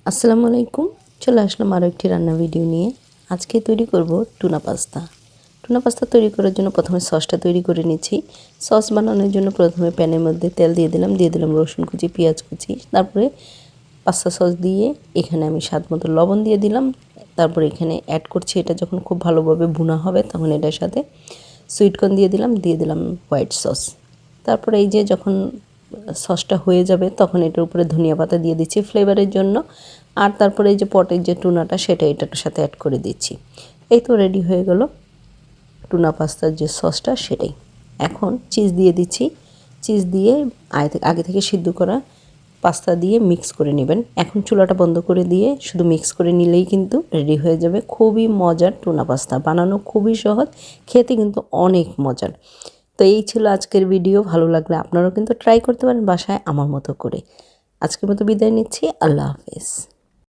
আসসালামু আলাইকুম। চলে আসলাম আরও একটি রান্না ভিডিও নিয়ে। আজকে তৈরি করব টুনা পাস্তা। টুনা পাস্তা তৈরি করার জন্য প্রথমে সসটা তৈরি করে নিচ্ছি। সস বানানোর জন্য প্রথমে প্যানের মধ্যে তেল দিয়ে দিলাম রসুন কুচি, পেঁয়াজ কুচি, তারপরে পাস্তা সস দিয়ে এখানে আমি স্বাদ মতো লবণ দিয়ে দিলাম। তারপরে এখানে অ্যাড করছি, এটা যখন খুব ভালোভাবে ভুনা হবে তখন এটার সাথে সুইটকর্ন দিয়ে দিলাম হোয়াইট সস। তারপরে এই যে যখন সসটা হয়ে যাবে তখন এটার উপরে ধনিয়া পাতা দিয়ে দিচ্ছি ফ্লেভারের জন্য। আর তারপরে এই যে পটের যে টুনাটা সেটা এটার সাথে অ্যাড করে দিচ্ছি। এই তো রেডি হয়ে গেল টুনা পাস্তার যে সসটা সেটাই। এখন চিজ দিয়ে দিচ্ছি। চিজ দিয়ে আগে থেকে সিদ্ধ করা পাস্তা দিয়ে মিক্স করে নেবেন। এখন চুলাটা বন্ধ করে দিয়ে শুধু মিক্স করে নিলেই কিন্তু রেডি হয়ে যাবে খুবই মজার টুনা পাস্তা। বানানো খুবই সহজ, খেতে কিন্তু অনেক মজার। তো এই ছিল আজকের ভিডিও। ভালো লাগলে আপনারাও কিন্তু ট্রাই করতে পারেন বাসায় আমার মতো করে। আজকের মতো বিদায় নিচ্ছি। আল্লাহ হাফেজ।